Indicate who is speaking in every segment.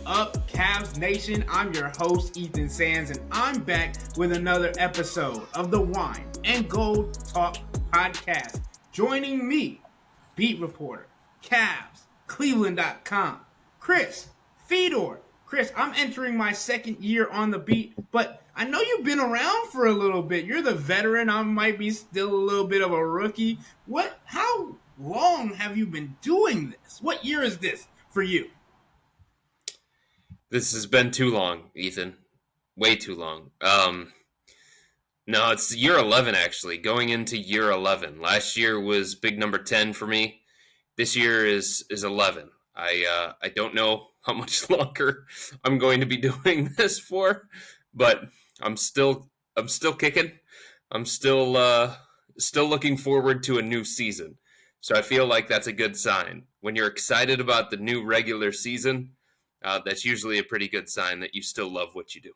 Speaker 1: up, Cavs Nation? I'm your host, Ethan Sands, and I'm back with another episode of the Wine and Gold Talk podcast. Joining me, beat reporter, Cavs, cleveland.com, Chris Fedor. Chris, I'm entering my second year on the beat, but I know you've been around for a little bit. You're the veteran. I might be still a little bit of a rookie. How long have you been doing this? What year is this for you?
Speaker 2: This has been too long, Ethan. Way too long. No, it's year 11, actually. Going into year 11. Last year was big number 10 for me. This year is 11. I don't know how much longer I'm going to be doing this for, but I'm still kicking. I'm still looking forward to a new season. So I feel like that's a good sign. When you're excited about the new regular season, that's usually a pretty good sign that you still love what you do.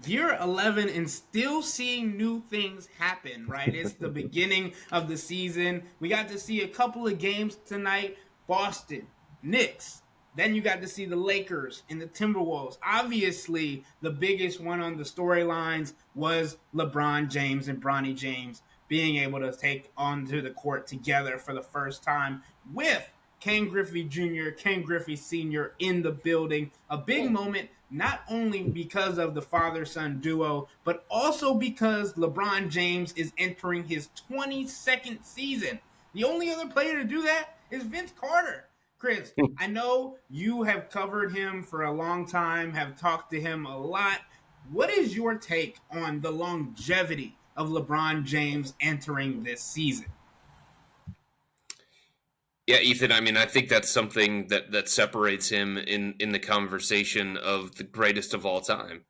Speaker 1: Year 11 and still seeing new things happen, right? It's the beginning of the season. We got to see a couple of games tonight. Boston, Knicks. Then you got to see the Lakers and the Timberwolves. Obviously, the biggest one on the storylines was LeBron James and Bronny James being able to take onto the court together for the first time with Ken Griffey Jr., Ken Griffey Sr. in the building. A big moment, not only because of the father-son duo, but also because LeBron James is entering his 22nd season. The only other player to do that is Vince Carter. Chris, I know you have covered him for a long time, have talked to him a lot. What is your take on the longevity of LeBron James entering this season?
Speaker 2: Yeah, Ethan, I mean, I think that's something that separates him in the conversation of the greatest of all time.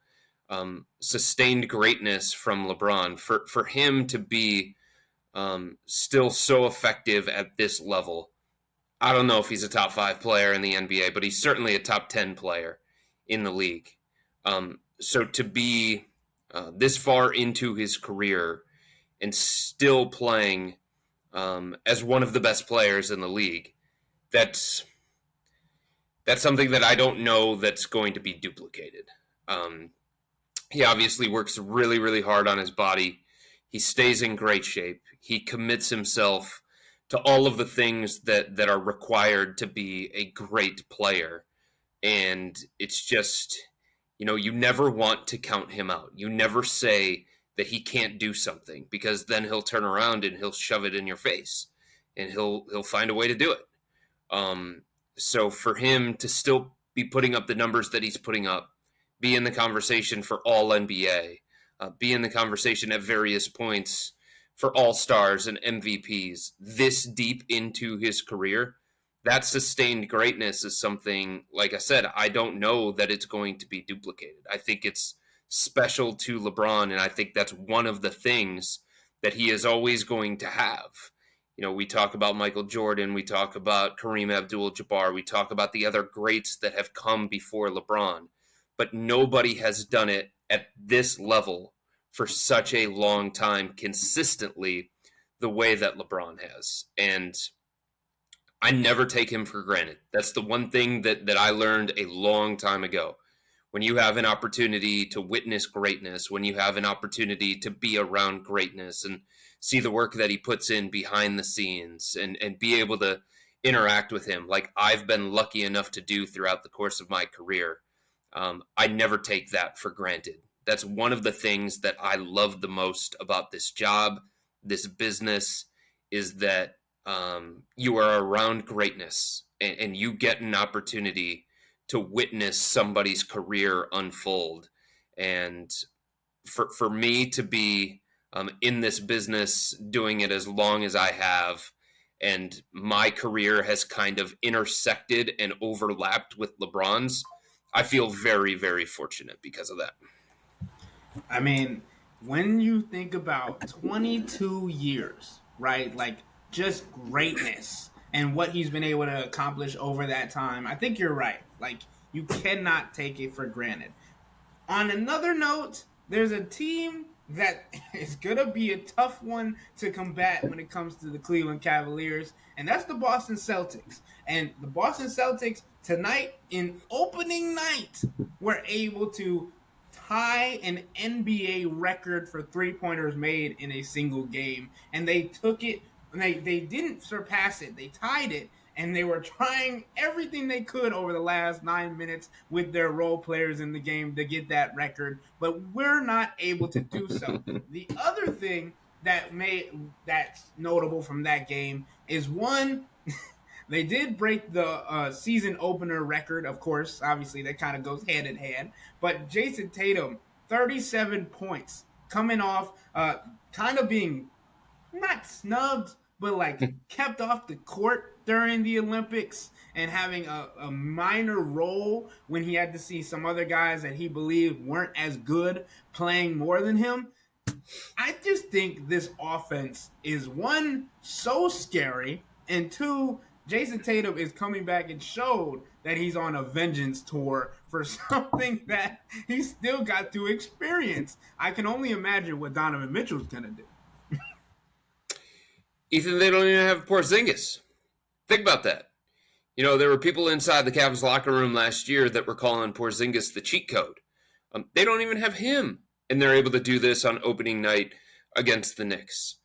Speaker 2: Sustained greatness from LeBron. For him to be still so effective at this level, I don't know if he's a top 5 player in the NBA, but he's certainly a top 10 player in the league. So to be this far into his career and still playing as one of the best players in the league, that's something that I don't know that's going to be duplicated. He obviously works really, really hard on his body. He stays in great shape. He commits himself to all of the things that are required to be a great player. And it's just, you never want to count him out. You never say that he can't do something, because then he'll turn around and he'll shove it in your face and he'll find a way to do it. So for him to still be putting up the numbers that he's putting up, be in the conversation for all NBA, be in the conversation at various points for all-stars and MVPs this deep into his career, that sustained greatness is something, like I said, I don't know that it's going to be duplicated. I think it's special to LeBron, and I think that's one of the things that he is always going to have. We talk about Michael Jordan, we talk about Kareem Abdul-Jabbar, we talk about the other greats that have come before LeBron, but nobody has done it at this level for such a long time consistently the way that LeBron has. And I never take him for granted. That's the one thing that I learned a long time ago. When you have an opportunity to witness greatness, when you have an opportunity to be around greatness and see the work that he puts in behind the scenes and be able to interact with him like I've been lucky enough to do throughout the course of my career, I never take that for granted. That's one of the things that I love the most about this job, this business, is that you are around greatness and you get an opportunity to witness somebody's career unfold. And for me to be in this business, doing it as long as I have, and my career has kind of intersected and overlapped with LeBron's, I feel very, very fortunate because of that.
Speaker 1: I mean, when you think about 22 years, right? Like, just greatness and what he's been able to accomplish over that time, I think you're right. Like, you cannot take it for granted. On another note, there's a team that is going to be a tough one to combat when it comes to the Cleveland Cavaliers, and that's the Boston Celtics. And the Boston Celtics tonight, in opening night, were able to tie an NBA record for three-pointers made in a single game. And they took it, and they didn't surpass it, they tied it, and they were trying everything they could over the last 9 minutes with their role players in the game to get that record, but we're not able to do so. The other thing that's notable from that game is one, they did break the season opener record, of course. Obviously, that kind of goes hand in hand. But Jason Tatum, 37 points, coming off kind of being not snubbed, but like kept off the court during the Olympics and having a minor role when he had to see some other guys that he believed weren't as good playing more than him. I just think this offense is one, so scary, and two, Jason Tatum is coming back and showed that he's on a vengeance tour for something that he still got to experience. I can only imagine what Donovan Mitchell's going to do.
Speaker 2: Ethan, they don't even have Porzingis. Think about that. You know, there were people inside the Cavs locker room last year that were calling Porzingis the cheat code. They don't even have him, and they're able to do this on opening night against the Knicks.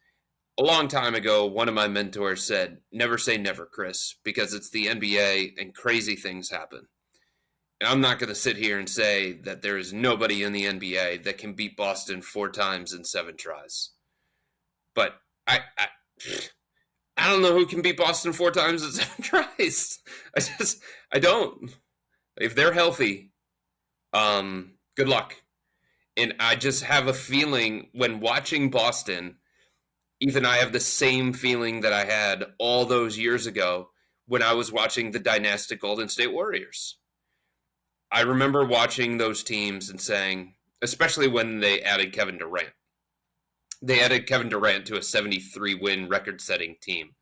Speaker 2: A long time ago, one of my mentors said, "Never say never, Chris, because it's the NBA and crazy things happen." And I'm not going to sit here and say that there is nobody in the NBA that can beat Boston 4 times in 7 tries. But I don't know who can beat Boston 4 times in 7 tries. I don't. If they're healthy, good luck. And I just have a feeling when watching Boston, Ethan, I have the same feeling that I had all those years ago when I was watching the dynastic Golden State Warriors. I remember watching those teams and saying, especially when they added Kevin Durant. They added Kevin Durant to a 73-win record-setting team.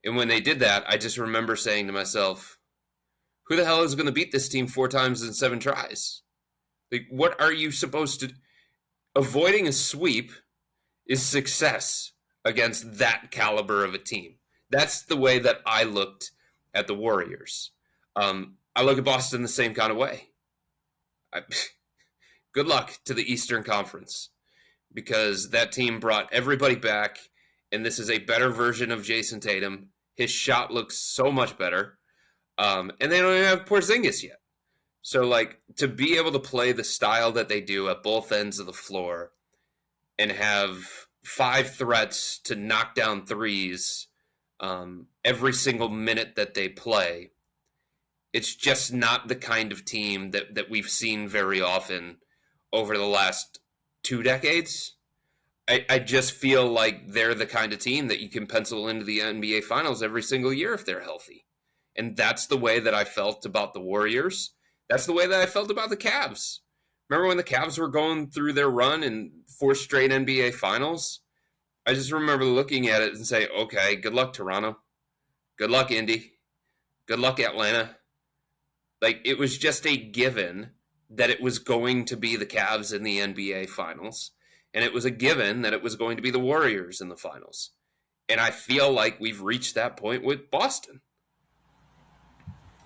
Speaker 2: And when they did that, I just remember saying to myself, who the hell is going to beat this team 4 times in 7 tries? Like, what are you supposed to... Avoiding a sweep is success against that caliber of a team. That's the way that I looked at the Warriors. I look at Boston the same kind of way. Good luck to the Eastern Conference, because that team brought everybody back, and this is a better version of Jason Tatum. His shot looks so much better, and they don't even have Porzingis yet. So, like, to be able to play the style that they do at both ends of the floor and have 5 threats to knock down threes every single minute that they play, it's just not the kind of team that we've seen very often over the last 2 decades. I just feel like they're the kind of team that you can pencil into the NBA Finals every single year if they're healthy. And that's the way that I felt about the Warriors. That's the way that I felt about the Cavs. Remember when the Cavs were going through their run in 4 straight NBA Finals? I just remember looking at it and say, okay, good luck, Toronto. Good luck, Indy. Good luck, Atlanta. Like, it was just a given that it was going to be the Cavs in the NBA Finals. And it was a given that it was going to be the Warriors in the Finals. And I feel like we've reached that point with Boston.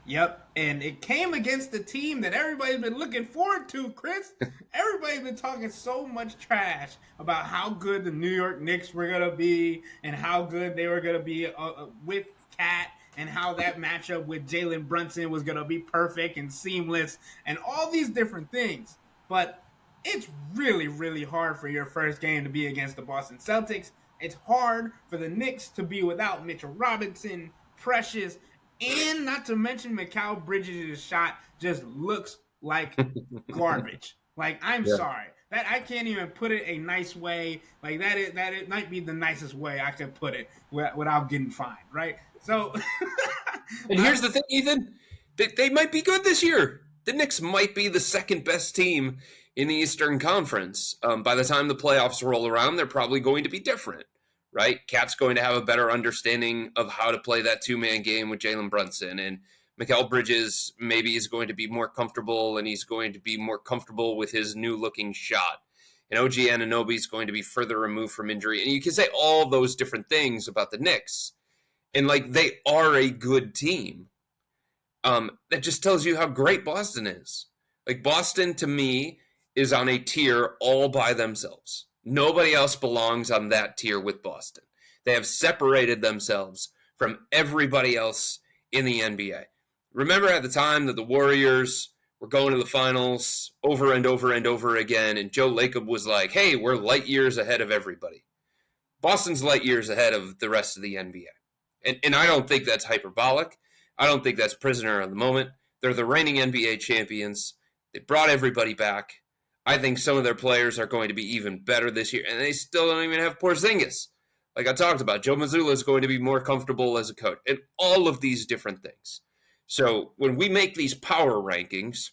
Speaker 1: Yep, and it came against the team that everybody's been looking forward to, Chris. Everybody's been talking so much trash about how good the New York Knicks were going to be and how good they were going to be with Cat, and how that matchup with Jalen Brunson was going to be perfect and seamless and all these different things. But it's really, really hard for your first game to be against the Boston Celtics. It's hard for the Knicks to be without Mitchell Robinson, Precious, and not to mention Mikal Bridges' shot just looks like garbage. Like, I'm sorry. That I can't even put it a nice way. Like, that might be the nicest way I could put it without getting fined, right? So
Speaker 2: and here's the thing, Ethan. They might be good this year. The Knicks might be the second best team in the Eastern Conference. By the time the playoffs roll around, they're probably going to be different. Right? Cat's going to have a better understanding of how to play that 2-man game with Jalen Brunson. And Mikal Bridges maybe is going to be more comfortable, and he's going to be more comfortable with his new-looking shot. and OG Anunoby is going to be further removed from injury. And you can say all those different things about the Knicks. And, like, they are a good team. That just tells you how great Boston is. Like, Boston, to me, is on a tier all by themselves. Nobody else belongs on that tier with Boston. They have separated themselves from everybody else in the NBA. Remember at the time that the Warriors were going to the finals over and over and over again, and Joe Lacob was like, hey, we're light years ahead of everybody. Boston's light years ahead of the rest of the NBA. And I don't think that's hyperbolic. I don't think that's prisoner of the moment. They're the reigning NBA champions. They brought everybody back. I think some of their players are going to be even better this year, and they still don't even have Porzingis. Like I talked about, Joe Mazzulla is going to be more comfortable as a coach, and all of these different things. So when we make these power rankings,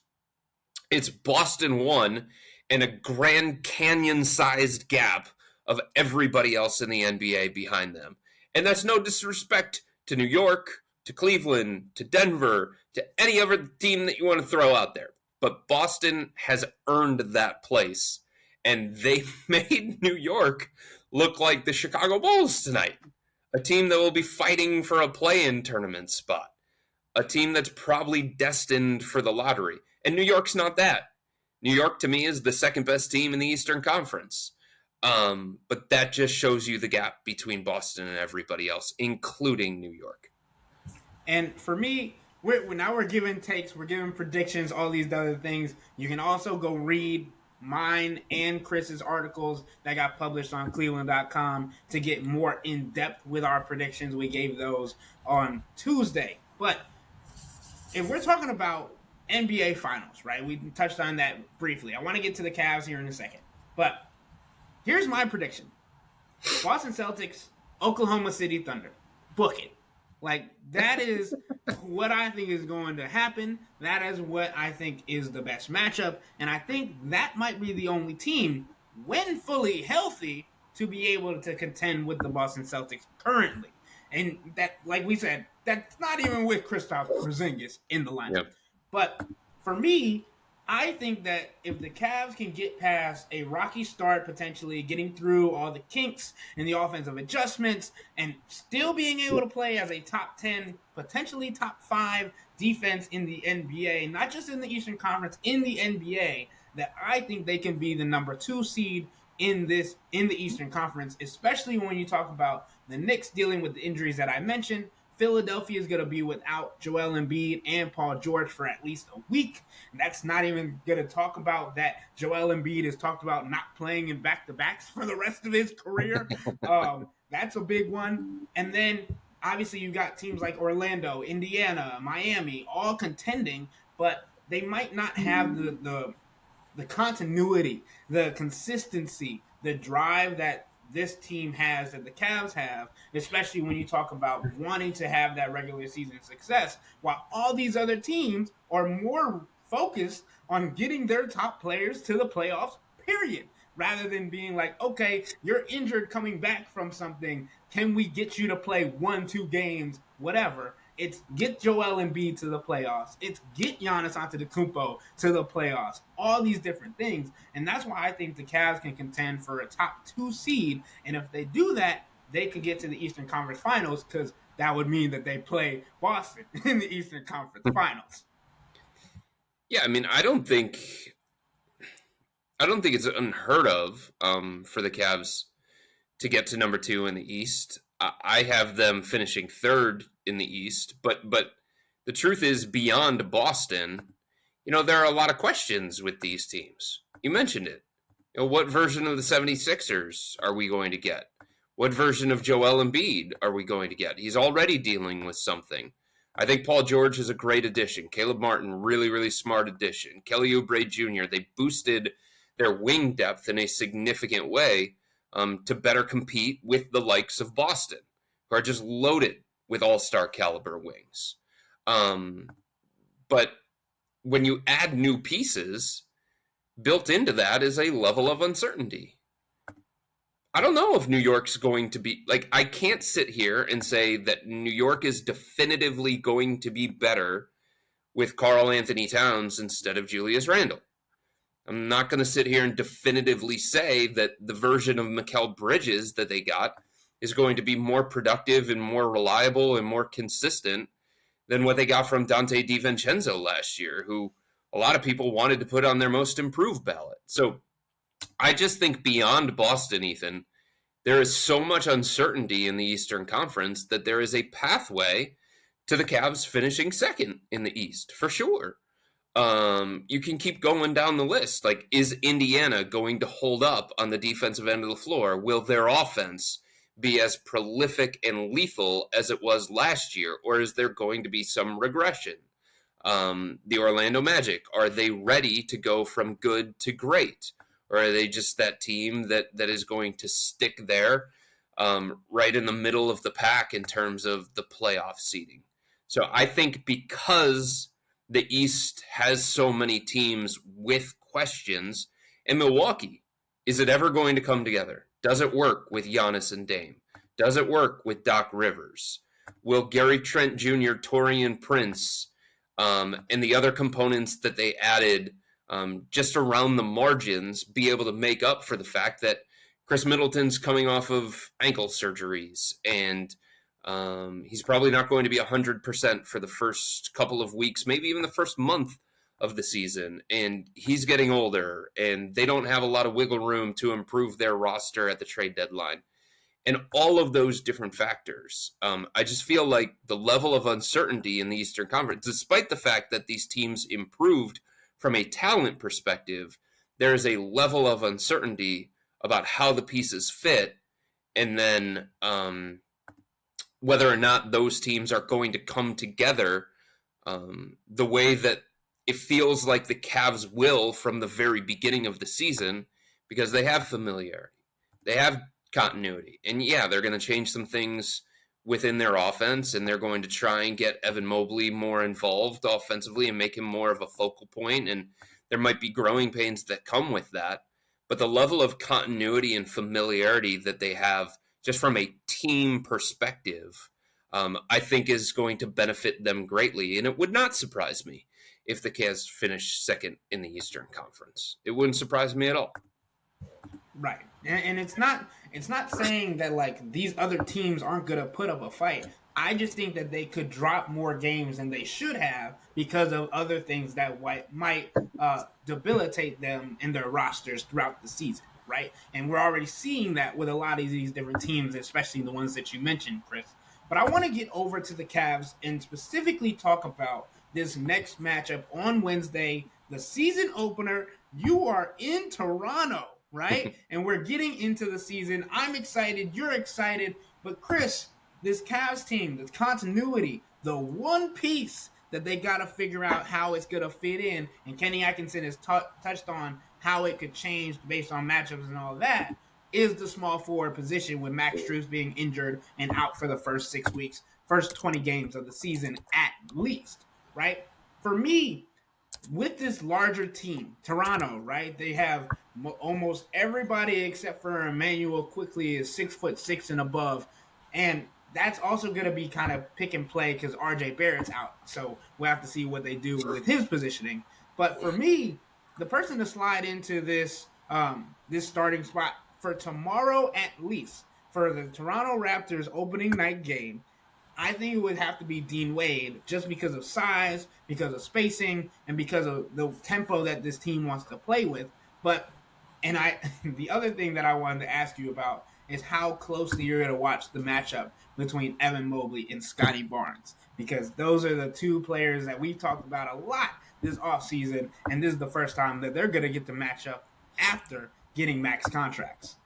Speaker 2: it's Boston 1 and a Grand Canyon-sized gap of everybody else in the NBA behind them. And that's no disrespect to New York, to Cleveland, to Denver, to any other team that you want to throw out there. But Boston has earned that place, and they made New York look like the Chicago Bulls tonight, a team that will be fighting for a play-in tournament spot, a team that's probably destined for the lottery. And New York's not that. New York, to me, is the second best team in the Eastern Conference. But that just shows you the gap between Boston and everybody else, including New York.
Speaker 1: And for me, we're giving takes, we're giving predictions, all these other things. You can also go read mine and Chris's articles that got published on cleveland.com to get more in depth with our predictions. We gave those on Tuesday. But if we're talking about NBA Finals, right? We touched on that briefly. I want to get to the Cavs here in a second. But here's my prediction. Boston Celtics, Oklahoma City Thunder. Book it. Like, that is what I think is going to happen. That is what I think is the best matchup. And I think that might be the only team, when fully healthy, to be able to contend with the Boston Celtics currently. And that, like we said, that's not even with Kristaps Porzingis in the lineup. Yep. But for me, I think that if the Cavs can get past a rocky start, potentially getting through all the kinks and the offensive adjustments and still being able to play as a top 10, potentially top 5 defense in the NBA, not just in the Eastern Conference, in the NBA, that I think they can be the number 2 seed in the Eastern Conference, especially when you talk about the Knicks dealing with the injuries that I mentioned. Philadelphia is going to be without Joel Embiid and Paul George for at least a week. And that's not even going to talk about that Joel Embiid has talked about not playing in back-to-backs for the rest of his career. That's a big one. And then, obviously, you've got teams like Orlando, Indiana, Miami, all contending, but they might not have the continuity, the consistency, the drive that this team has, that the Cavs have, especially when you talk about wanting to have that regular season success, while all these other teams are more focused on getting their top players to the playoffs, period, rather than being like, okay, you're injured coming back from something, can we get you to play 1-2 games, whatever. It's get Joel Embiid to the playoffs. It's get Giannis Antetokounmpo to the playoffs. All these different things. And that's why I think the Cavs can contend for a top 2 seed. And if they do that, they could get to the Eastern Conference Finals, because that would mean that they play Boston in the Eastern Conference Finals.
Speaker 2: Yeah, I mean, I don't think it's unheard of for the Cavs to get to number 2 in the East. I have them finishing 3rd in the East, but the truth is, beyond Boston, there are a lot of questions with these teams. You mentioned it. What version of the 76ers are we going to get? What version of Joel Embiid are we going to get? He's already dealing with something. I think Paul George is a great addition. Caleb Martin, really, really smart addition. Kelly Oubre Jr., they boosted their wing depth in a significant way to better compete with the likes of Boston, who are just loaded with all-star caliber wings. But when you add new pieces, built into that is a level of uncertainty. I don't know if New York's going to be, I can't sit here and say that New York is definitively going to be better with Karl Anthony Towns instead of Julius Randle. I'm not going to sit here and definitively say that the version of Mikal Bridges that they got is going to be more productive and more reliable and more consistent than what they got from Dante DiVincenzo last year, who a lot of people wanted to put on their most improved ballot. So I just think beyond Boston, Ethan, there is so much uncertainty in the Eastern Conference that there is a pathway to the Cavs finishing second in the East, for sure. You can keep going down the list. Like, is Indiana going to hold up on the defensive end of the floor? Will their offense be as prolific and lethal as it was last year, or is there going to be some regression? The Orlando Magic, are they ready to go from good to great? Or are they just that team that is going to stick there right in the middle of the pack in terms of the playoff seeding? So I think because the East has so many teams with questions, and Milwaukee, is it ever going to come together? Does it work with Giannis and Dame? Does it work with Doc Rivers? Will Gary Trent Jr., Taurean Prince, and the other components that they added just around the margins be able to make up for the fact that Chris Middleton's coming off of ankle surgeries, and he's probably not going to be 100% for the first couple of weeks, maybe even the first month of the season, and he's getting older, and they don't have a lot of wiggle room to improve their roster at the trade deadline. And all of those different factors, I just feel like the level of uncertainty in the Eastern Conference, despite the fact that these teams improved from a talent perspective, there is a level of uncertainty about how the pieces fit, and then whether or not those teams are going to come together the way that it feels like the Cavs will from the very beginning of the season, because they have familiarity. They have continuity. And yeah, they're going to change some things within their offense, and they're going to try and get Evan Mobley more involved offensively and make him more of a focal point. And there might be growing pains that come with that. But the level of continuity and familiarity that they have just from a team perspective, I think is going to benefit them greatly. And it would not surprise me if the Cavs finish second in the Eastern Conference. It wouldn't surprise me at all.
Speaker 1: Right. And it's not saying that like these other teams aren't going to put up a fight. I just think that they could drop more games than they should have because of other things that might debilitate them in their rosters throughout the season, right? And we're already seeing that with a lot of these different teams, especially the ones that you mentioned, Chris. But I want to get over to the Cavs and specifically talk about this next matchup on Wednesday, the season opener. You are in Toronto, right? And we're getting into the season. I'm excited. You're excited. But Chris, this Cavs team, the continuity, the one piece that they got to figure out how it's going to fit in, and Kenny Atkinson has touched on how it could change based on matchups and all that, is the small forward position with Max Strus being injured and out for the first 6 weeks, first 20 games of the season at least, right? For me, with this larger team, Toronto, right? They have almost everybody except for Emmanuel Quickly is 6'6" and above, and that's also going to be kind of pick and play because RJ Barrett's out. So we'll have to see what they do with his positioning. But for me, the person to slide into this this starting spot for tomorrow at least, for the Toronto Raptors opening night game, I think it would have to be Dean Wade, just because of size, because of spacing, and because of the tempo that this team wants to play with. But the other thing that I wanted to ask you about is how closely you're going to watch the matchup between Evan Mobley and Scotty Barnes, because those are the two players that we've talked about a lot this offseason, and this is the first time that they're going to get the matchup after getting max contracts.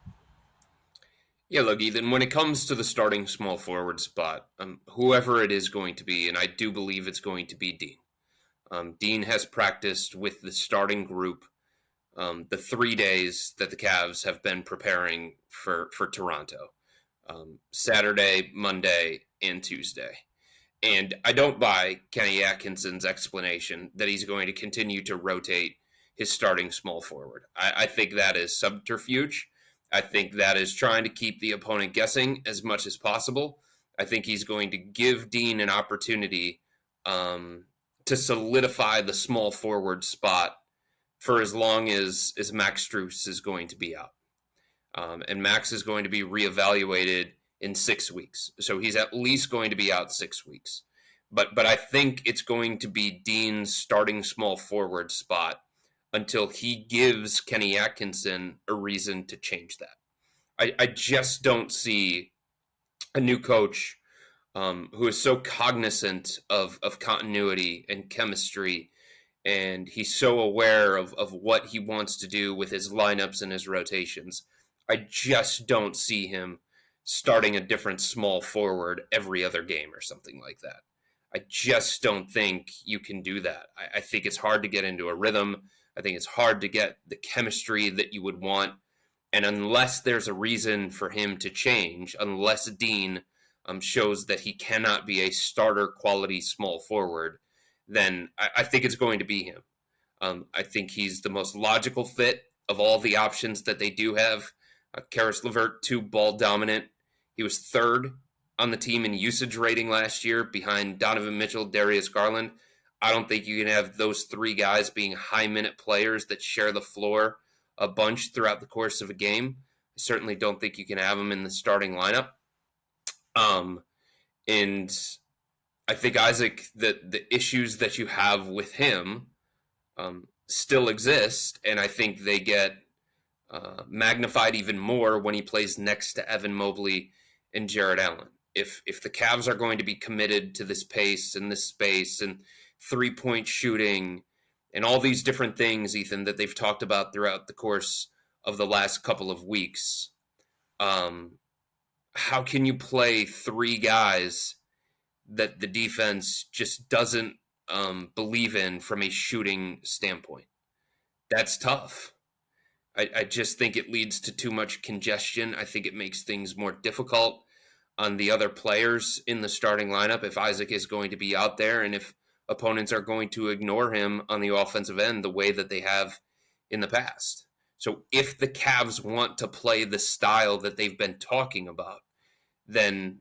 Speaker 2: Yeah, look, Ethan, when it comes to the starting small forward spot, whoever it is going to be, and I do believe it's going to be Dean. Dean has practiced with the starting group the 3 days that the Cavs have been preparing for Toronto. Saturday, Monday, and Tuesday. And I don't buy Kenny Atkinson's explanation that he's going to continue to rotate his starting small forward. I think that is subterfuge. I think that is trying to keep the opponent guessing as much as possible. I think he's going to give Dean an opportunity to solidify the small forward spot for as long as Max Strus is going to be out. And Max is going to be reevaluated in 6 weeks. So he's at least going to be out 6 weeks. But I think it's going to be Dean's starting small forward spot until he gives Kenny Atkinson a reason to change that. I just don't see a new coach who is so cognizant of continuity and chemistry, and he's so aware of what he wants to do with his lineups and his rotations. I just don't see him starting a different small forward every other game or something like that. I just don't think you can do that. I think it's hard to get into a rhythm. I think it's hard to get the chemistry that you would want. And unless there's a reason for him to change, unless Dean shows that he cannot be a starter quality small forward, then I think it's going to be him. I think he's the most logical fit of all the options that they do have. Caris LeVert, too ball dominant. He was third on the team in usage rating last year behind Donovan Mitchell, Darius Garland. I don't think you can have those three guys being high-minute players that share the floor a bunch throughout the course of a game. I certainly don't think you can have them in the starting lineup. And I think, Isaac, the issues that you have with him still exist, and I think they get magnified even more when he plays next to Evan Mobley and Jarrett Allen. If the Cavs are going to be committed to this pace and this space and three-point shooting and all these different things, Ethan, that they've talked about throughout the course of the last couple of weeks, how can you play three guys that the defense just doesn't believe in from a shooting standpoint? That's tough. I just think it leads to too much congestion. I think it makes things more difficult on the other players in the starting lineup if Isaac is going to be out there and if opponents are going to ignore him on the offensive end the way that they have in the past. So if the Cavs want to play the style that they've been talking about, then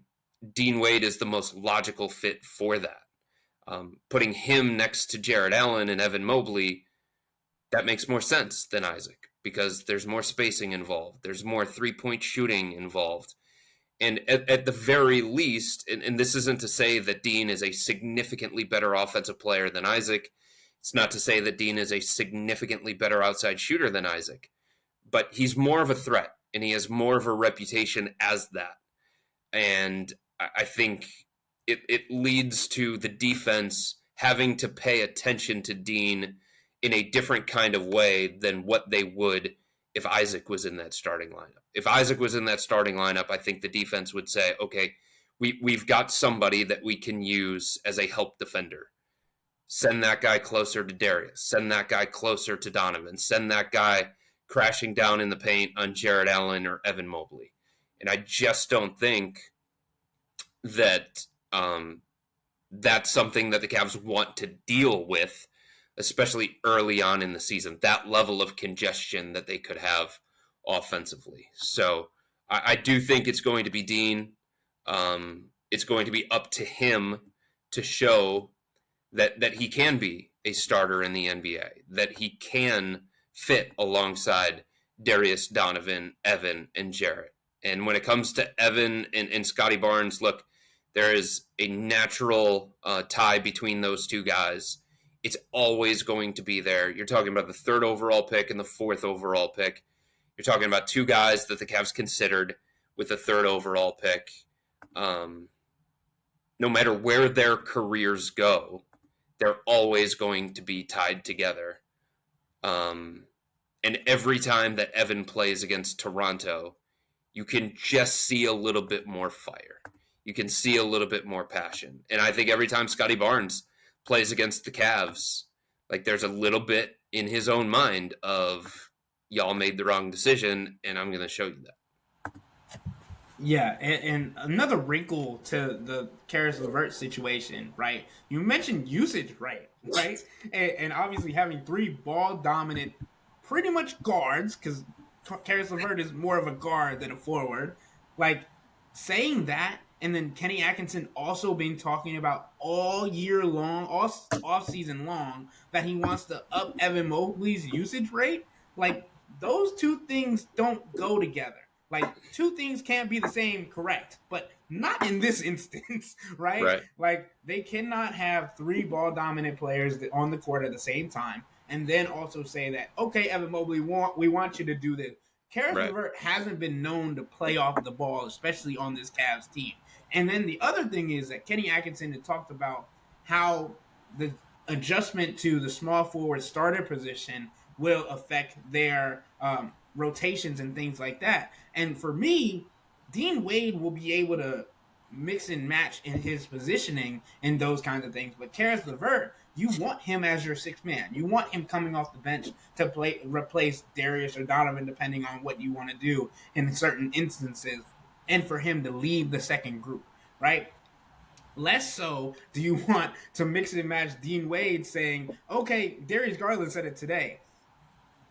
Speaker 2: Dean Wade is the most logical fit for that. Putting him next to Jarrett Allen and Evan Mobley, that makes more sense than Isaac because there's more spacing involved. There's more three-point shooting involved. And at the very least, and this isn't to say that Dean is a significantly better offensive player than Isaac. It's not to say that Dean is a significantly better outside shooter than Isaac. But he's more of a threat, and he has more of a reputation as that. And I think it leads to the defense having to pay attention to Dean in a different kind of way than what they would if Isaac was in that starting lineup. If Isaac was in that starting lineup, I think the defense would say, okay, we've got somebody that we can use as a help defender. Send that guy closer to Darius. Send that guy closer to Donovan. Send that guy crashing down in the paint on Jarrett Allen or Evan Mobley. And I just don't think that that's something that the Cavs want to deal with, especially early on in the season, that level of congestion that they could have offensively. So I do think it's going to be Dean. It's going to be up to him to show that he can be a starter in the NBA, that he can fit alongside Darius, Donovan, Evan, and Jarrett. And when it comes to Evan and Scotty Barnes, look, there is a natural tie between those two guys. It's always going to be there. You're talking about the third overall pick and the fourth overall pick. You're talking about two guys that the Cavs considered with the third overall pick. No matter where their careers go, they're always going to be tied together. And every time that Evan plays against Toronto, you can just see a little bit more fire. You can see a little bit more passion. And I think every time Scotty Barnes plays against the Cavs, like there's a little bit in his own mind of y'all made the wrong decision, and I'm going to show you that.
Speaker 1: Yeah, and another wrinkle to the Caris LeVert situation, right? You mentioned usage rate, right? And obviously having three ball-dominant, pretty much guards, because Caris LeVert is more of a guard than a forward. Like, saying that, and then Kenny Atkinson also been talking about all year long, all off season long, that he wants to up Evan Mobley's usage rate. Like those two things don't go together. Like two things can't be the same, correct? But not in this instance, right?
Speaker 2: Right.
Speaker 1: Like they cannot have three ball dominant players on the court at the same time, and then also say that okay, Evan Mobley, we want you to do this. Karis
Speaker 2: Right.
Speaker 1: LeVert hasn't been known to play off the ball, especially on this Cavs team. And then the other thing is that Kenny Atkinson had talked about how the adjustment to the small forward starter position will affect their rotations and things like that. And for me, Dean Wade will be able to mix and match in his positioning and those kinds of things. But Karis LeVert, you want him as your sixth man. You want him coming off the bench to replace Darius or Donovan, depending on what you want to do in certain instances, and for him to lead the second group, right? Less so do you want to mix and match Dean Wade saying, okay, Darius Garland said it today.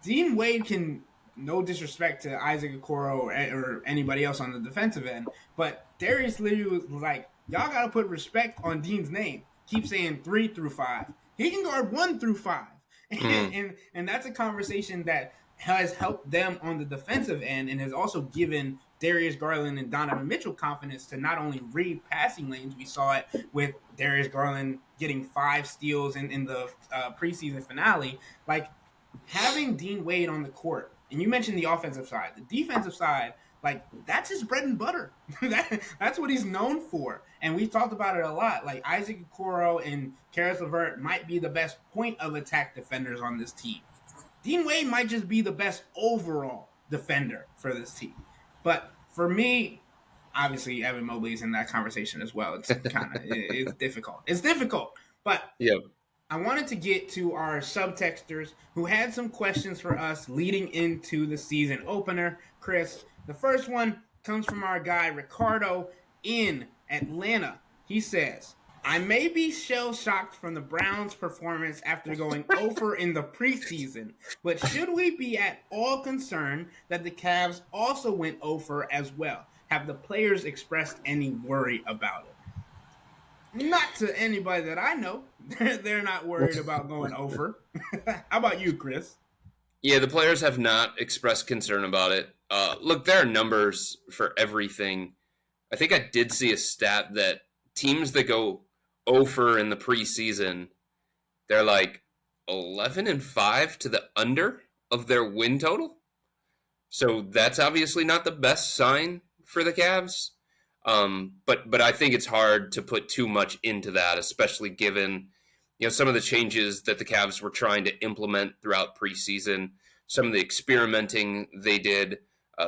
Speaker 1: Dean Wade can, no disrespect to Isaac Okoro or anybody else on the defensive end, but Darius literally was like, y'all got to put respect on Dean's name. Keep saying 3 through 5. He can guard 1 through 5. And that's a conversation that has helped them on the defensive end and has also given Darius Garland and Donovan Mitchell confidence to not only read passing lanes. We saw it with Darius Garland getting 5 steals in the preseason finale. Like, having Dean Wade on the court, and you mentioned the offensive side, the defensive side, like that's his bread and butter. That's what he's known for. And we've talked about it a lot. Like Isaac Okoro and Karis LeVert might be the best point of attack defenders on this team. Dean Wade might just be the best overall defender for this team. But for me, obviously Evan Mobley's in that conversation as well. It's kind of it's difficult. It's difficult. But
Speaker 2: Yeah.
Speaker 1: I wanted to get to our subtexters who had some questions for us leading into the season opener. Chris, the first one comes from our guy Ricardo in Atlanta. He says, I may be shell-shocked from the Browns' performance after going over in the preseason, but should we be at all concerned that the Cavs also went over as well? Have the players expressed any worry about it? Not to anybody that I know. They're not worried about going over. How about you, Chris?
Speaker 2: Yeah, the players have not expressed concern about it. Look, there are numbers for everything. I think I did see a stat that teams that go over in the preseason, they're like 11-5 to the under of their win total. So that's obviously not the best sign for the Cavs. But I think it's hard to put too much into that, especially given some of the changes that the Cavs were trying to implement throughout preseason, some of the experimenting they did,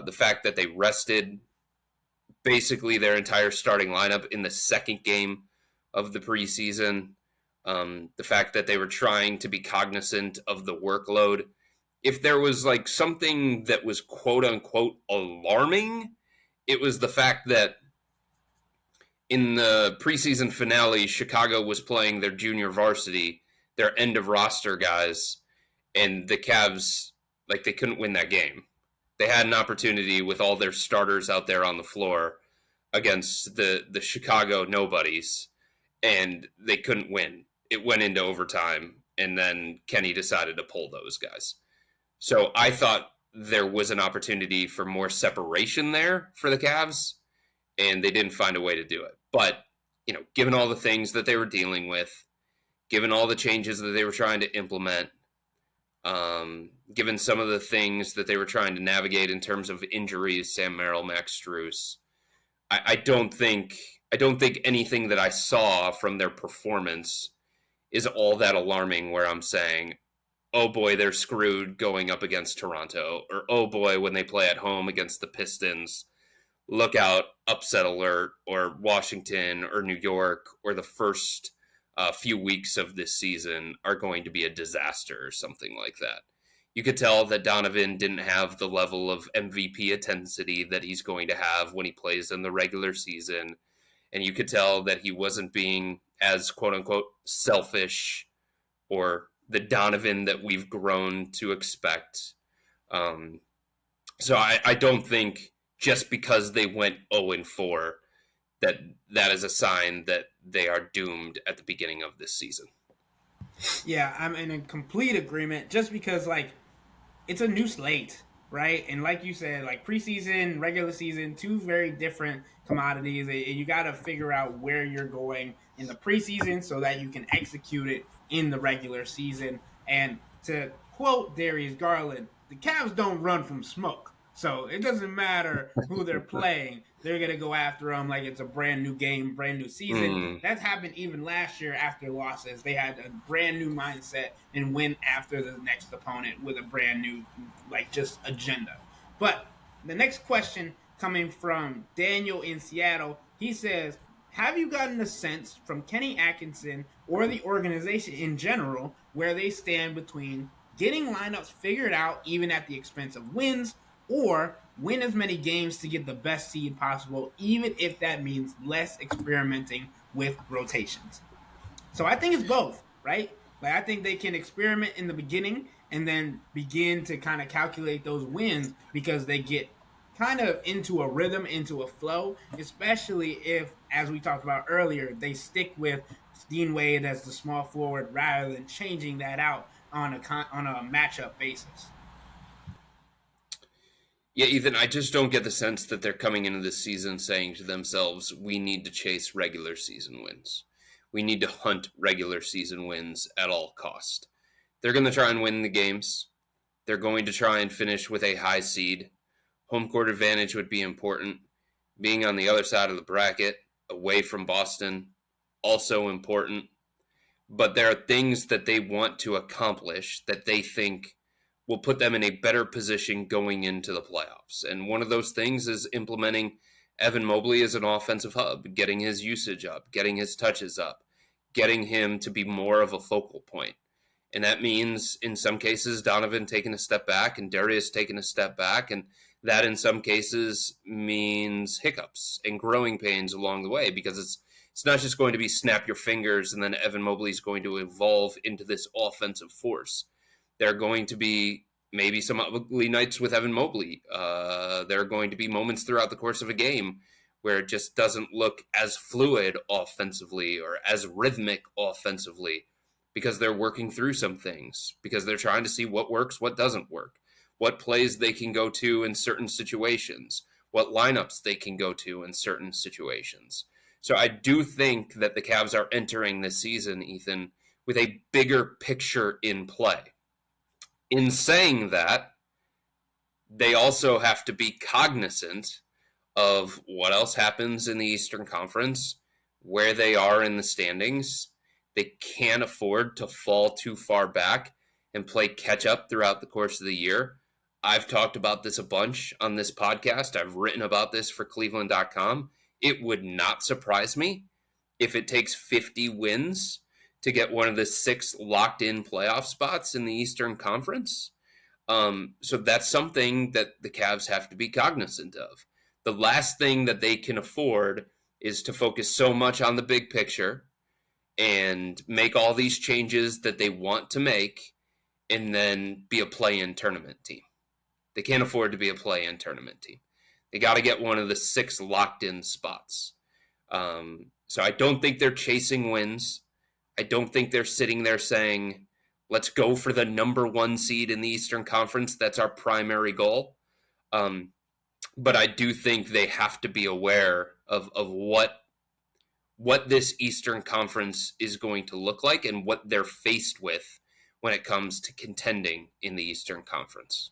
Speaker 2: the fact that they rested basically their entire starting lineup in the second game of the preseason, the fact that they were trying to be cognizant of the workload. If there was like something that was quote unquote alarming, it was the fact that in the preseason finale, Chicago was playing their junior varsity, their end of roster guys, and the Cavs, like, they couldn't win that game. They had an opportunity with all their starters out there on the floor against the Chicago nobodies, and they couldn't win. It went into overtime, and then Kenny decided to pull those guys. So I thought there was an opportunity for more separation there for the Cavs, and they didn't find a way to do it. But, given all the things that they were dealing with, given all the changes that they were trying to implement, given some of the things that they were trying to navigate in terms of injuries, Sam Merrill, Max Strus, I don't think anything that I saw from their performance is all that alarming where I'm saying, oh boy, they're screwed going up against Toronto, or oh boy, when they play at home against the Pistons, look out, upset alert, or Washington or New York or the first few weeks of this season are going to be a disaster or something like that. You could tell that Donovan didn't have the level of MVP intensity that he's going to have when he plays in the regular season. And you could tell that he wasn't being as quote unquote selfish or the Donovan that we've grown to expect. So I don't think just because they went 0-4 that that is a sign that they are doomed at the beginning of this season.
Speaker 1: Yeah, I'm in complete agreement. Just because it's a new slate, right? And like you said, like preseason, regular season, two very different commodities. And you got to figure out where you're going in the preseason so that you can execute it in the regular season. And to quote Darius Garland, the Cavs don't run from smoke. So it doesn't matter who they're playing. They're going to go after them like it's a brand new game, brand new season. That's happened even last year after losses. They had a brand new mindset and went after the next opponent with a brand new, just agenda. But the next question coming from Daniel in Seattle, he says, have you gotten a sense from Kenny Atkinson or the organization in general where they stand between getting lineups figured out even at the expense of wins, or win as many games to get the best seed possible, even if that means less experimenting with rotations? So I think it's both, right? Like I think they can experiment in the beginning and then begin to kind of calculate those wins because they get kind of into a rhythm, into a flow, especially if, as we talked about earlier, they stick with Dean Wade as the small forward rather than changing that out on a matchup basis.
Speaker 2: Yeah, Ethan, I just don't get the sense that they're coming into this season saying to themselves, we need to chase regular season wins. We need to hunt regular season wins at all cost. They're going to try and win the games. They're going to try and finish with a high seed. Home court advantage would be important. Being on the other side of the bracket, away from Boston, also important. But there are things that they want to accomplish that they think will put them in a better position going into the playoffs. And one of those things is implementing Evan Mobley as an offensive hub, getting his usage up, getting his touches up, getting him to be more of a focal point. And that means, in some cases, Donovan taking a step back and Darius taking a step back. And that, in some cases, means hiccups and growing pains along the way, because it's not just going to be snap your fingers and then Evan Mobley is going to evolve into this offensive force. There are going to be maybe some ugly nights with Evan Mobley. There are going to be moments throughout the course of a game where it just doesn't look as fluid offensively or as rhythmic offensively because they're working through some things, because they're trying to see what works, what doesn't work, what plays they can go to in certain situations, what lineups they can go to in certain situations. So I do think that the Cavs are entering this season, Ethan, with a bigger picture in play. In saying that, they also have to be cognizant of what else happens in the Eastern Conference, where they are in the standings. They can't afford to fall too far back and play catch up throughout the course of the year. I've talked about this a bunch on this podcast. I've written about this for cleveland.com. It would not surprise me if it takes 50 wins to get one of the 6 locked-in playoff spots in the Eastern Conference. So that's something that the Cavs have to be cognizant of. The last thing that they can afford is to focus so much on the big picture and make all these changes that they want to make and then be a play-in tournament team. They can't afford to be a play-in tournament team. They got to get one of the 6 locked-in spots. So I don't think they're chasing wins. I don't think they're sitting there saying, let's go for the number 1 seed in the Eastern Conference. That's our primary goal. But I do think they have to be aware of what this Eastern Conference is going to look like and what they're faced with when it comes to contending in the Eastern Conference.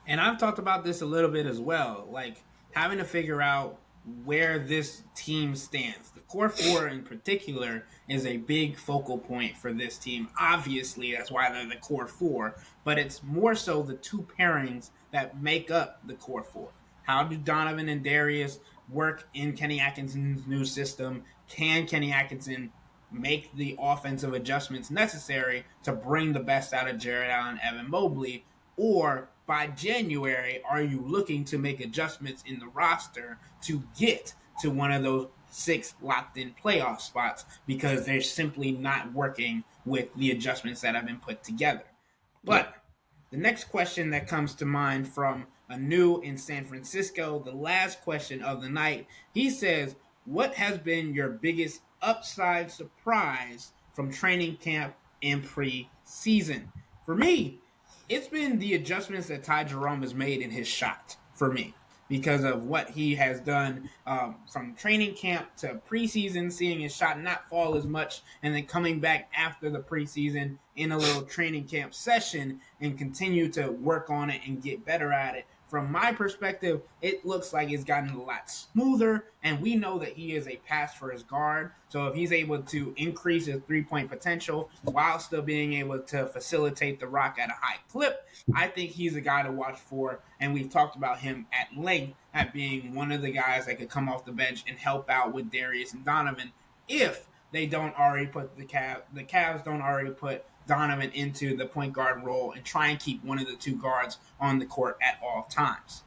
Speaker 1: And I've talked about this a little bit as well, like having to figure out where this team stands. The core 4 in particular is a big focal point for this team. Obviously, that's why they're the core 4, but it's more so the 2 pairings that make up the core 4. How do Donovan and Darius work in Kenny Atkinson's new system? Can Kenny Atkinson make the offensive adjustments necessary to bring the best out of Jared Allen and Evan Mobley? Or by January, are you looking to make adjustments in the roster to get to one of those 6 locked-in playoff spots because they're simply not working with the adjustments that have been put together? But the next question that comes to mind from anew in San Francisco. The last question of the night. He says, what has been your biggest upside surprise from training camp and preseason? For me, it's been the adjustments that Ty Jerome has made in his shot for me because of what he has done from training camp to preseason, seeing his shot not fall as much, and then coming back after the preseason in a little training camp session and continue to work on it and get better at it. From my perspective, it looks like it's gotten a lot smoother, and we know that he is a pass for his guard. So if he's able to increase his three-point potential while still being able to facilitate the rock at a high clip, I think he's a guy to watch for. And we've talked about him at length at being one of the guys that could come off the bench and help out with Darius and Donovan if they don't already put the Cavs don't already put Donovan into the point guard role and try and keep one of the two guards on the court at all times.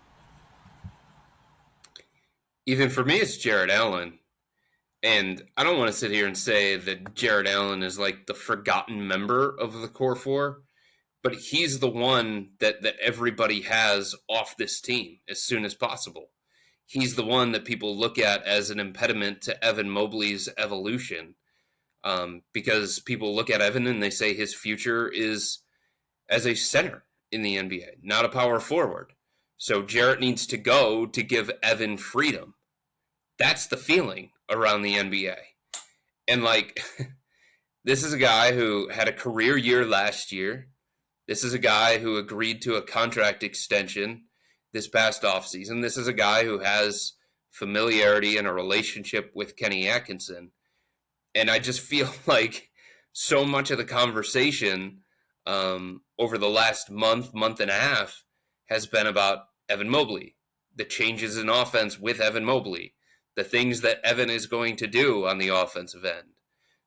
Speaker 2: Even for me, it's Jarrett Allen. And I don't want to sit here and say that Jarrett Allen is like the forgotten member of the core four, but he's the one that everybody has off this team as soon as possible. He's the one that people look at as an impediment to Evan Mobley's evolution. Because people look at Evan and they say his future is as a center in the NBA, not a power forward. So Jarrett needs to go to give Evan freedom. That's the feeling around the NBA. And like, this is a guy who had a career year last year. This is a guy who agreed to a contract extension this past offseason. This is a guy who has familiarity and a relationship with Kenny Atkinson. And I just feel like so much of the conversation over the last month and a half has been about Evan Mobley, the changes in offense with Evan Mobley, the things that Evan is going to do on the offensive end,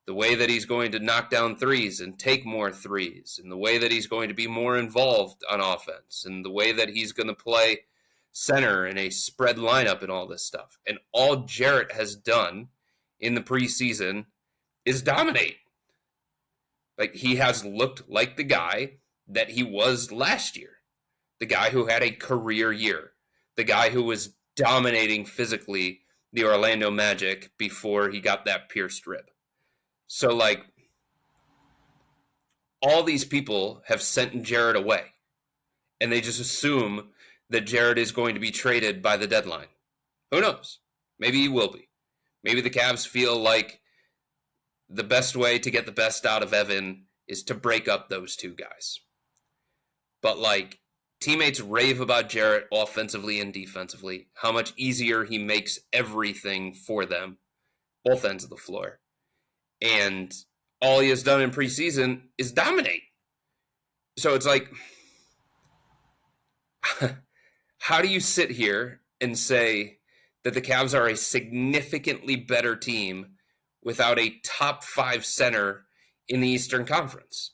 Speaker 2: the way that he's going to knock down threes and take more threes, and the way that he's going to be more involved on offense, and the way that he's going to play center in a spread lineup and all this stuff. And all Jarrett has done in the preseason is dominate. Like, he has looked like the guy that he was last year, the guy who had a career year, the guy who was dominating physically the Orlando Magic before he got that pierced rib. So, like, all these people have sent Jarrett away, and they just assume that Jarrett is going to be traded by the deadline. Who knows? Maybe he will be. Maybe the Cavs feel like the best way to get the best out of Evan is to break up those two guys. But, like, teammates rave about Jarrett offensively and defensively, how much easier he makes everything for them, both ends of the floor. And all he has done in preseason is dominate. So it's like, how do you sit here and say that the Cavs are a significantly better team without a top 5 center in the Eastern Conference?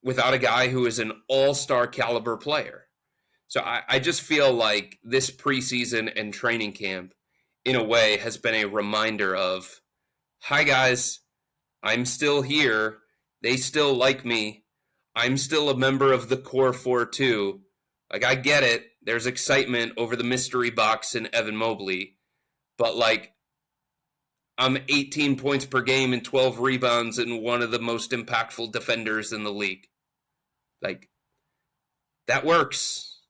Speaker 2: Without a guy who is an all-star caliber player. So I just feel like this preseason and training camp, in a way, has been a reminder of, hi guys, I'm still here. They still like me. I'm still a member of the core 4 too. Like, I get it. There's excitement over the mystery box in Evan Mobley. But, like, I'm 18 points per game and 12 rebounds and one of the most impactful defenders in the league. Like, that works.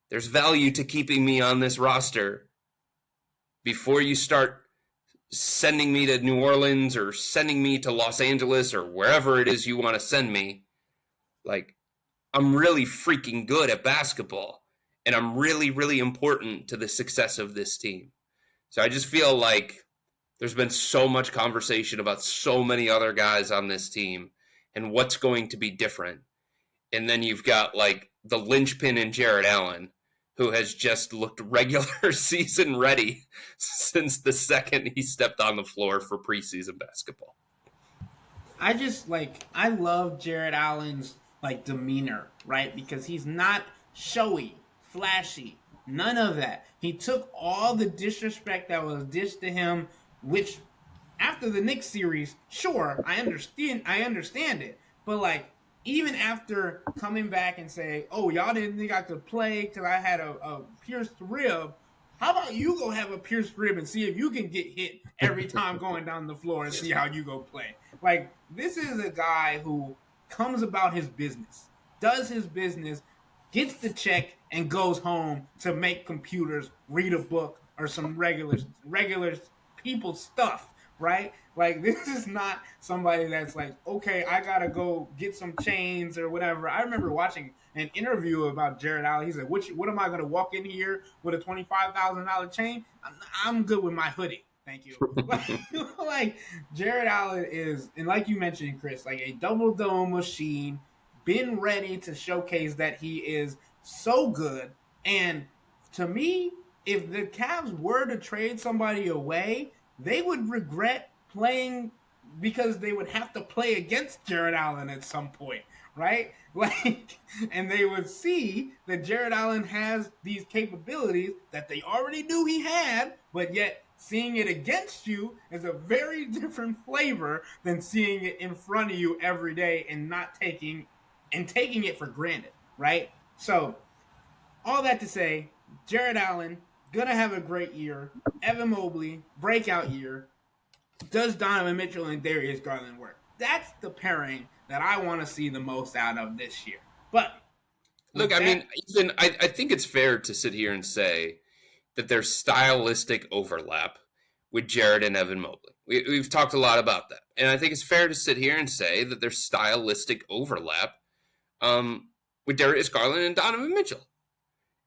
Speaker 2: There's value to keeping me on this roster. Before you start sending me to New Orleans or sending me to Los Angeles or wherever it is you want to send me, like, I'm really freaking good at basketball, and I'm really, really important to the success of this team. So I just feel like there's been so much conversation about so many other guys on this team and what's going to be different. And then you've got, like, the linchpin in Jarrett Allen, who has just looked regular season ready since the second he stepped on the floor for preseason basketball.
Speaker 1: I love Jarrett Allen's, like, demeanor, right? Because he's not showy, flashy, none of that. He took all the disrespect that was dished to him, which after the Knicks series, sure, I understand it. But, like, even after coming back and saying, "Oh, y'all didn't think I could play because I had a pierced rib," how about you go have a pierced rib and see if you can get hit every time going down the floor and see how you go play? Like, this is a guy who comes about his business, does his business, gets the check, and goes home to make computers, read a book, or some regular people stuff, right? Like, this is not somebody that's like, okay, I gotta go get some chains or whatever. I remember watching an interview about Jared Allen. He said, "What am I gonna walk in here with a $25,000 chain? I'm good with my hoodie, thank you." Like Jared Allen is, and like you mentioned, Chris, like a double dome machine, been ready to showcase that he is so good. And to me, if the Cavs were to trade somebody away, they would regret playing because they would have to play against Jared Allen at some point, right? Like, and they would see that Jared Allen has these capabilities that they already knew he had, but yet seeing it against you is a very different flavor than seeing it in front of you every day and not taking it for granted, right? So, all that to say, Jared Allen gonna have a great year. Evan Mobley breakout year. Does Donovan Mitchell and Darius Garland work? That's the pairing that I want to see the most out of this year. But
Speaker 2: Look,
Speaker 1: with
Speaker 2: I
Speaker 1: that,
Speaker 2: mean, even I think it's fair to sit here and say that there's stylistic overlap with Jared and Evan Mobley. We've talked a lot about that. And I think it's fair to sit here and say that there's stylistic overlap with Darius Garland and Donovan Mitchell.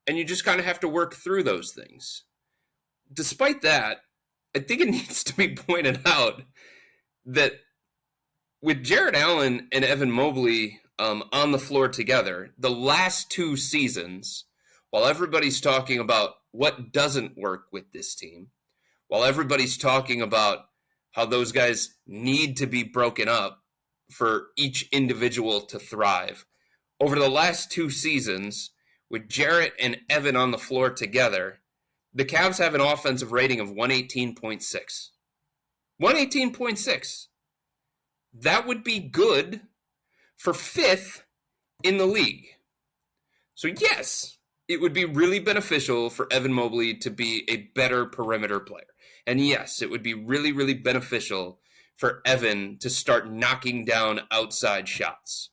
Speaker 2: And you just kind of have to work through those things. Despite that, I think it needs to be pointed out that with Jared Allen and Evan Mobley on the floor together, the last two seasons, while everybody's talking about what doesn't work with this team, while everybody's talking about how those guys need to be broken up for each individual to thrive, over the last two seasons, with Jarrett and Evan on the floor together, the Cavs have an offensive rating of 118.6. 118.6. That would be good for fifth in the league. So yes, it would be really beneficial for Evan Mobley to be a better perimeter player. And yes, it would be really, really beneficial for Evan to start knocking down outside shots.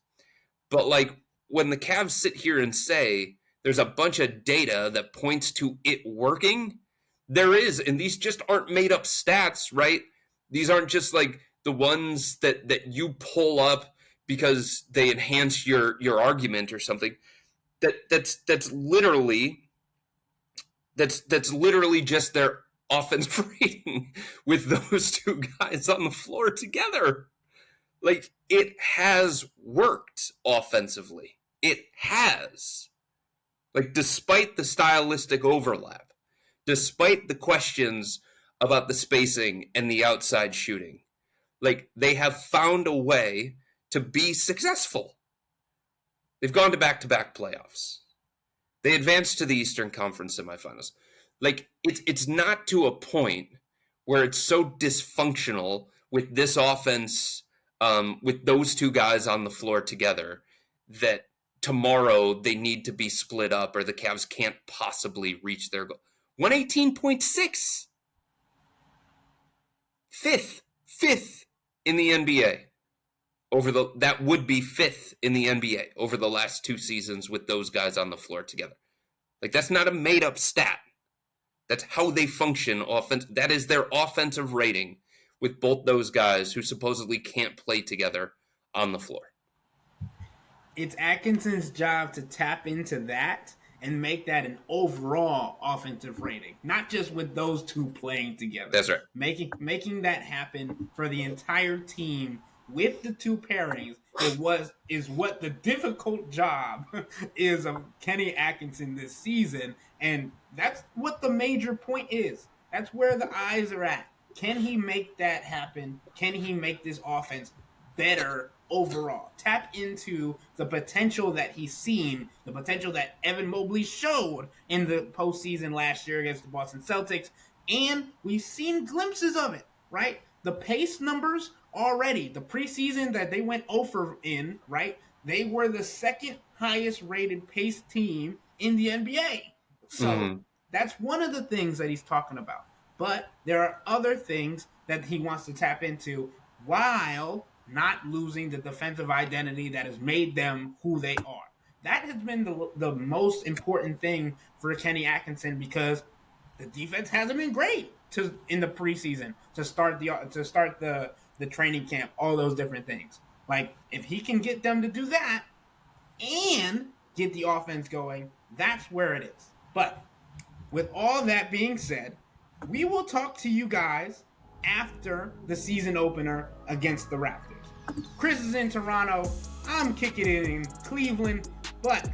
Speaker 2: But like when the Cavs sit here and say there's a bunch of data that points to it working, there is, and these just aren't made up stats, right? These aren't just like the ones that you pull up because they enhance your argument or something. That's literally just their offensive rating with those two guys on the floor together. Like, it has worked offensively. It has. Like, despite the stylistic overlap, despite the questions about the spacing and the outside shooting, like, they have found a way to be successful. They've gone to back-to-back playoffs. They advanced to the Eastern Conference semifinals. Like, it's not to a point where it's so dysfunctional with this offense, with those two guys on the floor together, that tomorrow they need to be split up or the Cavs can't possibly reach their goal. 118.6. Fifth in the NBA. That would be fifth in the NBA over the last two seasons with those guys on the floor together. Like, that's not a made-up stat. That's how they function offense. That is their offensive rating with both those guys who supposedly can't play together on the floor.
Speaker 1: it's Atkinson's job to tap into that and make that an overall offensive rating, not just with those two playing together.
Speaker 2: That's right.
Speaker 1: Making that happen for the entire team with the two pairings is what the difficult job is of Kenny Atkinson this season, and that's what the major point is. That's where the eyes are at. Can he make that happen? Can he make this offense better overall? Tap into the potential that he's seen, the potential that Evan Mobley showed in the postseason last year against the Boston Celtics, and we've seen glimpses of it, right? The pace numbers already, the preseason that they went over in, right? they were the second highest rated pace team in the NBA. So that's one of the things that he's talking about. But there are other things that he wants to tap into while not losing the defensive identity that has made them who they are. That has been the most important thing for Kenny Atkinson, because the defense hasn't been great in the preseason to start the training camp, all those different things. Like, if he can get them to do that and get the offense going, that's where it is. But with all that being said, we will talk to you guys after the season opener against the Raptors. Chris is in Toronto. I'm kicking it in Cleveland. But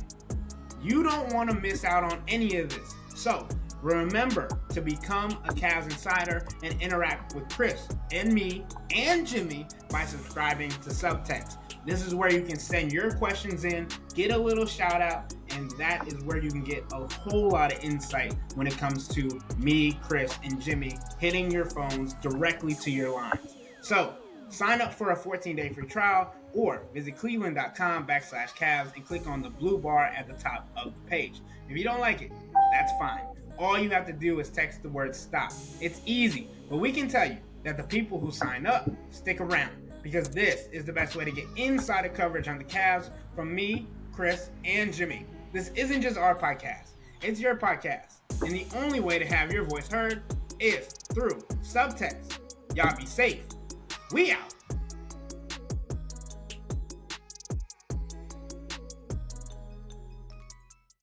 Speaker 1: you don't want to miss out on any of this. So remember to become a Cavs Insider and interact with Chris and me and Jimmy by subscribing to Subtext. This is where you can send your questions in, get a little shout out, and that is where you can get a whole lot of insight when it comes to me, Chris, and Jimmy hitting your phones directly to your lines. So sign up for a 14-day free trial or visit cleveland.com/Cavs and click on the blue bar at the top of the page. If you don't like it, that's fine. All you have to do is text the word STOP. It's easy, but we can tell you that the people who sign up stick around, because this is the best way to get insider coverage on the Cavs from me, Chris, and Jimmy. This isn't just our podcast. It's your podcast. And the only way to have your voice heard is through Subtext. Y'all be safe. We out.